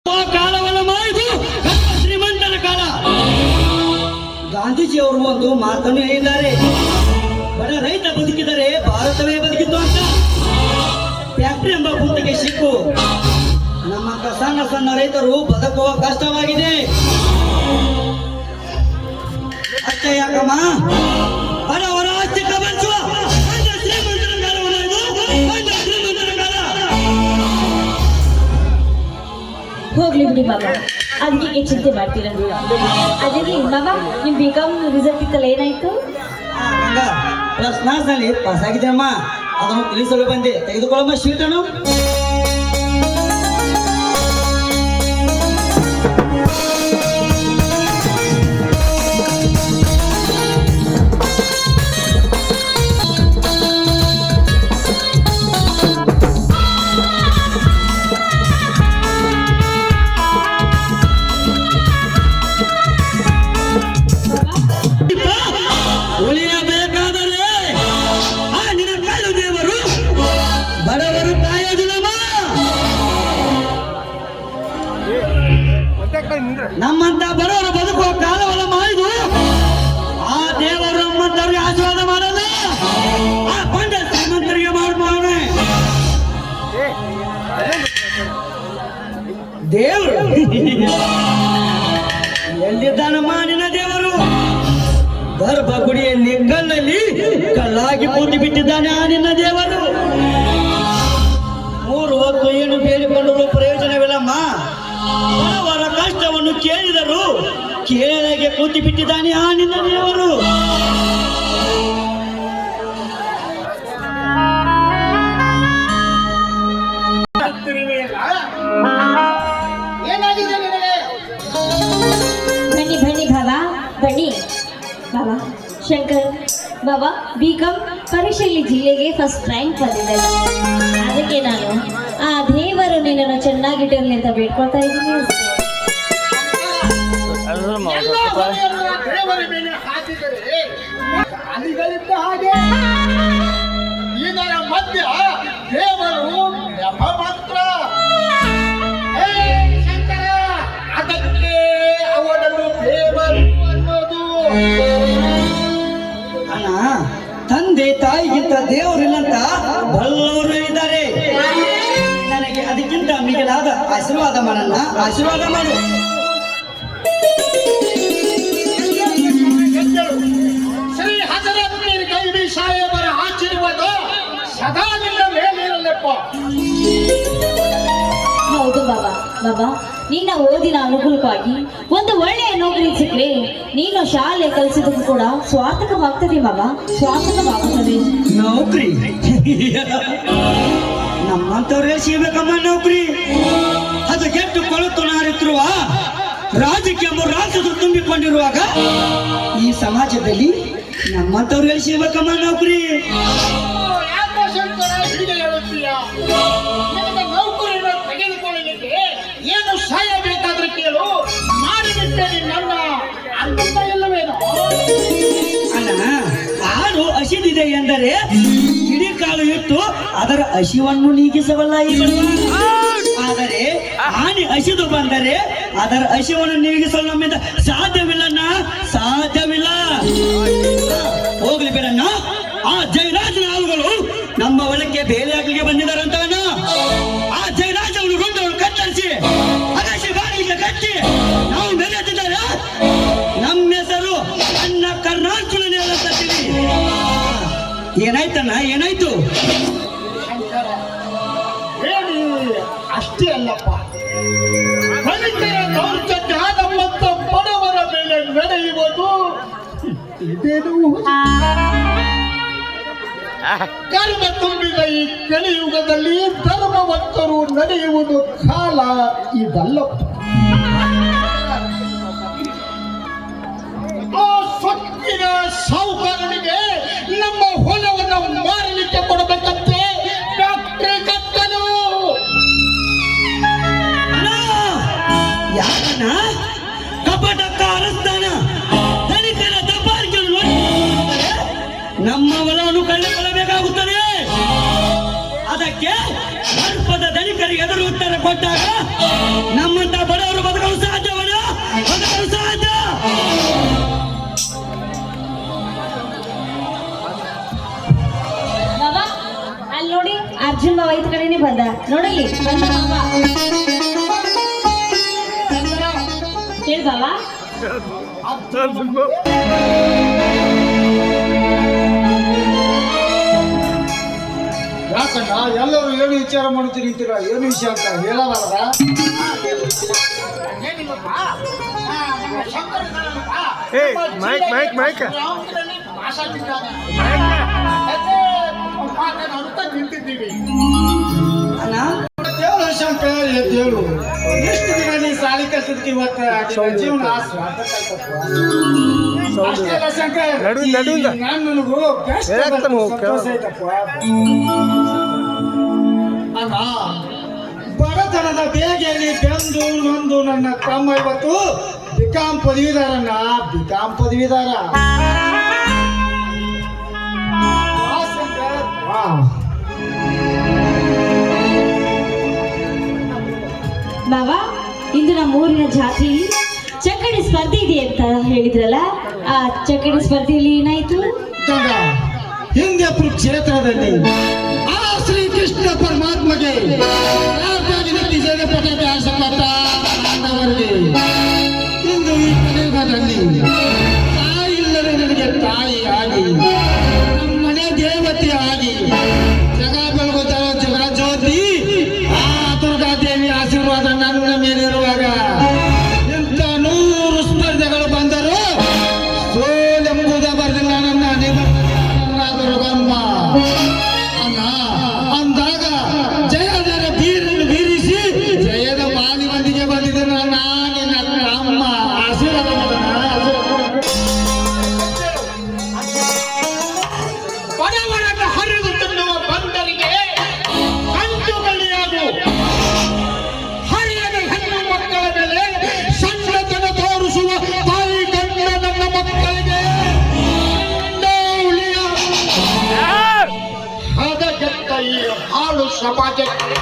ಕಾಲವನ್ನು ಮಾಡಿದು ಶ್ರೀಮಂತರ ಕಾಲ. ಗಾಂಧೀಜಿ ಅವರು ಒಂದು ಮಾತನ್ನು ಹೇಳಿದ್ದಾರೆ, ಬಡ ರೈತ ಬದುಕಿದರೆ ಭಾರತವೇ ಬದುಕಿತು ಅಂತ. ಫ್ಯಾಕ್ಟರಿ ಎಂಬ ಗುಂಡಿಗೆ ಸಿಕ್ಕು ನಮ್ಮಂತ ಸಣ್ಣ ಸಣ್ಣ ರೈತರು ಬದುಕುವ ಕಷ್ಟವಾಗಿದೆ. ಅಷ್ಟೇ ಯಾಕಮ್ಮ, ಬಡವರ ಆಸ್ತಿ ಕಬಳಿಸುವ ಶ್ರೀಮಂತರ ಕಾಲವನ್ನು ಇದು ಶ್ರೀಮಂತರ ಕಾಲ. ಹೋಗ್ಲಿ ಬಿಡಿ ಬಾಬಾ, ಅದಕ್ಕೆ ಚಿಂತೆ ಮಾಡ್ತೀರ. ಅದೇ ಬಾಬಾ, ನಿಮ್ ಬಿಕಾಮ್ ರಿಸಲ್ಟ್ ಇತ್ತಲ್ಲ, ಏನಾಯ್ತು? ಪ್ಲಸ್ ಕ್ಲಾಸ್ ನಲ್ಲಿ ಪಾಸ್ ಆಗಿದ್ದೇನಮ್ಮ, ಅದನ್ನು ತಿಳಿಸಲು ಬಂದೆ. ತೆಗೆದುಕೊಳ್ಳಮ್ಮ ಶೀಟನ್ನು. ನಮ್ಮಂತ ಬಡವರು ಬದುಕುವ ಕಾಲವನ್ನು ಮಾಡಿದು ಆ ದೇವರು ನಮ್ಮಂತವ್ರಿಗೆ ಆಶೀರ್ವಾದ ಮಾಡಲ್ಲ, ಆ ಪಂಡ ಶ್ರೀಮಂತರಿಗೆ ಮಾಡ್ಬೋಣೆ. ದೇವರು ಎಲ್ಲಿದ್ದಾನಮ್ಮ ನಿನ್ನ ದೇವರು? ಗರ್ಭಗುಡಿಯ ನಿಗ್ಗಲ್ಲಲ್ಲಿ ಕಲ್ಲಾಗಿ ಕೂತಿ ಬಿಟ್ಟಿದ್ದಾನೆ ಆ ನಿನ್ನ ದೇವರು. 3 ಹೊತ್ತು ಏನು ಬೇಡಿಕೊಂಡರೂ ಪ್ರಯೋಜನವಿಲ್ಲಮ್ಮ. ಅವರ ಕಷ್ಟವನ್ನು ಕೇಳಿದರು ಕೇಳಲಾಗೆ ಕೂತಿ ಬಿಟ್ಟಿದ್ದಾನೆ ಆ ನಿನ್ನ ದೇವರು. ಬನ್ನಿ ಬನ್ನಿ ಬಾಬಾ, ಬನ್ನಿ ಬಾಬಾ. ಶಂಕರ್ ಬಾಬಾ ಬಿಕಾಮ್ ಪರೀಕ್ಷೆಯಲ್ಲಿ ಜಿಲ್ಲೆಗೆ ಫಸ್ಟ್ ರ್ಯಾಂಕ್ ಬಂದಿದ್ದಾರೆ. ಅದಕ್ಕೆ ನಾನು ಆ ದೇವರು ನಿನ್ನನ್ನು ಚೆನ್ನಾಗಿಟ್ಟಿರಲಿ ಅಂತ ಬೇಡ್ಕೊಳ್ತಾ ಇದ್ದೀನಿ. ಇದರ ಮಧ್ಯ ದೇವರು ಮಾತ್ರ. ಶಂಕರ, ಅದಕ್ಕೆ ಅವನನ್ನು ದೇವರು ಅನ್ನೋದು. ಅಣ್ಣ, ತಂದೆ ತಾಯಿಗಿಂತ ದೇವರಿಲ್ಲಂತ ಬಲ್ಲವರು ಇದ್ದಾರೆ. ನನಗೆ ಅದಕ್ಕಿಂತ ಮಿಗಿಲಾದ ಆಶೀರ್ವಾದ ಮಾಡಣ್ಣ, ಆಶೀರ್ವಾದ ಮಾಡು. ಶ್ರೀ ಹಜರತ್ ಮೀರ್ ಗೈಬಿ ಸಾಹೇಬರ ಆಶೀರ್ವಾದ ಸದಾ ನಿನ್ನ ಮೇಲಿರಲಪ್ಪ. ಹೌದು ಬಾಬಾ. ಬಾಬಾ, ನಿನ್ನ ಓದಿನ ಅನುಕೂಲಕ್ಕಾಗಿ ಒಂದು ಒಳ್ಳೆಯ ನೌಕರಿ ಸಿಕ್ಕರೆ ನೀನು ಶಾಲೆ ಕಲಿಸಿದಕ್ಕೂ ಕೂಡ ಸ್ವಾರ್ಥಕವಾಗ್ತದೆ ಬಾಬಾ, ಸ್ವಾರ್ಥಕವಾಗುತ್ತದೆ. ನೌಕರಿ ನಮ್ಮಂತವ್ರಿಗೆ ಸಿಗಬೇಕಮ್ಮ ನೌಕರಿ. ಅದು ಕೆಟ್ಟು ಕೊಳುತು ನಾರಿತ್ತಿರುವ ರಾಜಕೀಯ ರಾಜರು ತುಂಬಿಕೊಂಡಿರುವಾಗ ಈ ಸಮಾಜದಲ್ಲಿ ನಮ್ಮಂತವ್ರಿಗೆ ಸಿಗಬೇಕಮ್ಮ ನೌಕರಿ. ಯಾಕೋ ಶಂಕರ ಹೀಗೆ ಹೇಳುತ್ತೀಯ? ನಿನಗೆ ನೌಕರಿಯನ್ನು ತೆಗೆದುಕೊಳ್ಳಲಿಕ್ಕೆ ಏನು ಸಹಾಯ ಬೇಕಾದ್ರೆ ಕೇಳು, ಮಾಡಿಬಿಟ್ಟೆ ನನ್ನ ಅಂತ ಇಲ್ಲವೇನೋ? ಅಣ್ಣ, ಹಾಲು ಹಸಿದಿದೆ ಎಂದರೆ ಇಡೀ ಕಾಲು ಇಟ್ಟು ಅದರ ಹಸಿವನ್ನು ನೀಗಿಸಬಲ್ಲ ಈ ಬಡವ. ಆದರೆ ಆನೆ ಹಸಿದು ಬಂದರೆ ಅದರ ಹಸಿವನ್ನು ನೀಗಿಸಲು ನಮ್ಮಿಂದ ಸಾಧ್ಯವಿಲ್ಲಣ್ಣ, ಸಾಧ್ಯವಿಲ್ಲ. ಹೋಗ್ಲಿ ಬೇಡಣ್ಣ, ಆ ಜಯರಾಜನ ಹಾವುಗಳು ನಮ್ಮ ಹೊಲಕ್ಕೆ ಬೇಲೆ ಹಾಕಲಿಕ್ಕೆ ಬಂದಿದ್ದಾರಂತವಣ್ಣ. ಆ ಜಯರಾಜ ಅವನು ಗೊಂಡವರು ಕತ್ತರಿಸಿ ಅಗಸಿ ಬಾಗಿಲಿಗೆ ಕಟ್ಟಿ ನಾವು ಬೆಳೆಯುತ್ತಿದ್ದಾರೆ. ನಮ್ಮ ಹೆಸರು ನನ್ನ ಕರ್ನಾಟಕದಲ್ಲಿ ಹೇಳುತ್ತೀವಿ. ಏನಾಯ್ತಣ್ಣ, ಏನಾಯ್ತು? ಶಂಕರ, ಹೇಳಿ ಅಷ್ಟೇ ಅಲ್ಲಪ್ಪ, ಕಲಿಕೆಯ ದೌರ್ಜನ್ಯ ನಮ್ಮಂತ ಬಡವರ ಮೇಲೆ ನಡೆಯುವುದು ಇದೇನು? ಕರ್ಮ ತುಂಬಿದ ಈ ಕಲಿಯುಗದಲ್ಲಿ ಧರ್ಮವಂತರು ನಡೆಯುವುದು ಕಾಲ ಇದಲ್ಲಪ್ಪ. ಆ ಸೊಕ್ಕಿನ ಸಾಹುಕಾರನಿಗೆ ನಮ್ಮ ಹೊಲವನ್ನು ಮಾರಲಿಕ್ಕೆ ಕೊಡಬೇಕಂತೆ ಫ್ಯಾಕ್ಟರಿ ಕಟ್ಟಲು. ಯಾಕಣ್ಣ ಕಪಟಕ್ಕ ಅರಸ್ತಾನ ಧನಿಕರ ದಬ್ಬಾಳಿಕೆಯನ್ನು ನಮ್ಮ ಹೊಲವನ್ನು ಕಳೆದುಕೊಳ್ಳಬೇಕಾಗುತ್ತದೆ. ಅದಕ್ಕೆ ಸರ್ಪದ ಧನಿಕರಿಗೆ ಎದುರು ಉತ್ತರ ಕೊಟ್ಟಾಗ ನಮ್ಮಂತ ನೋಡಲಿ ಬಂದ ಬಾಬಾ ಹೇಳಿ ಬಾಬಾ ಯಾಕಣ್ಣ ಎಲ್ಲರೂ ಏನು ವಿಚಾರ ಮಾಡ್ತೀರಿ ಅಂತೀರಾ ಏನು ವಿಷಯ ಅಂತ ಹೇಳಬಾರದ ಮೈಕ್ ನಿಂತಿದ್ದೀವಿ ಅಣ್ಣ ದೇವರು ಶಂಕರ್ ಎದ್ದೇಳು ಎಷ್ಟು ದಿನ ನೀ ಸಾಲಿ ಕಲ್ತಿದ್ಕೆ ಇವತ್ತು ಜೀವನ ಅಷ್ಟೇ ಅಲ್ಲ ಶಂಕರ್ ನಡುವಿಂದ. ನಾನು ನನಗೂ best ಹೇಳಾಕ್ತಾನೆ ಹೋಗ್, ಸಂತೋಷ ಆಯ್ತಪ್ಪ. ಅಣ್ಣ ಬಡತನದ ಬೇಗೆಯಲ್ಲಿ ಬೆಂದು ನೊಂದು ನನ್ನ ತಮ್ಮ ಇವತ್ತು ಬಿಕಾಂ ಪದವೀಧರಣ್ಣ ಬಿಕಾಂ ಪದವೀಧರ ವಾ ಶಂಕರ್, ವಾ. ಬಾಬಾ ಇಂದು ನಮ್ಮ ಊರಿನ ಜಾತಿ ಚಕ್ಕಡಿ ಸ್ಪರ್ಧೆ ಇದೆ ಅಂತ ಹೇಳಿದ್ರಲ್ಲ ಆ ಚಕ್ಕಡಿ ಸ್ಪರ್ಧೆಯಲ್ಲಿ ಏನಾಯ್ತು ಗಂಗ ಹಿಂದೆ ಕ್ಷೇತ್ರದಲ್ಲಿ ಆ ಶ್ರೀ ಕೃಷ್ಣ ಪರಮಾತ್ಮಗೆ ಪಟಾಕಿ ಆಸಪಟ್ಟ ಪಾಂಡವರಿಗೆ ಇಂದು ಈ ಕಲಿಯುಗದಲ್ಲಿ ತಾಯಿ ಇಲ್ಲದೆ ನನಗೆ ತಾಯಿ ಆಗಿ ನಮ್ಮ ಮನೆ ದೇವತೆ ಆಗಿ ಜಗ ಬೆಳಗುತ್ತ ಜಗಜ್ಯೋತಿ ಆ ದುರ್ಗಾ ದೇವಿ ಆಶೀರ್ವಾದ ನನ್ನ ಮೇಲಿರುವಾಗ ಇಂಥ 100 ಸ್ಪರ್ಧೆಗಳು ಬಂದರೂ ಸೋಲೆಂಬುದ ಬರೆದಿಲ್ಲ ನನ್ನ ನಿಬಂಧನ ದುರ್ಗಮ್ಮ ಅಣ್ಣ ಅಂದಾಗ ಜಯದ ಬೀರಿಸಿ ಜಯದ ಮಾಲಿವಂದಿಗೆ ಬಂದಿದೆ ನನ್ನ ಅಮ್ಮ ಆಶೀರ್ವಾದ ಬಡವರನ್ನ ಹರಿದು ತಿನ್ನುವ ಬಂದರಿಗೆ ಕಂಚು ಬಲಿಯಾಗು ಹರಿಯದ ಹೆಣ್ಣು ಮಕ್ಕಳ ಮೇಲೆ ಸಣ್ಣತನ ತೋರಿಸುವ ತಾಯಿ ಕಂಡ ನನ್ನ ಮಕ್ಕಳಿಗೆ ಉಳಿಯ ಹದಗೆಟ್ಟ ಈ ಹಾಳು ಸಮಾಜಕ್ಕೆ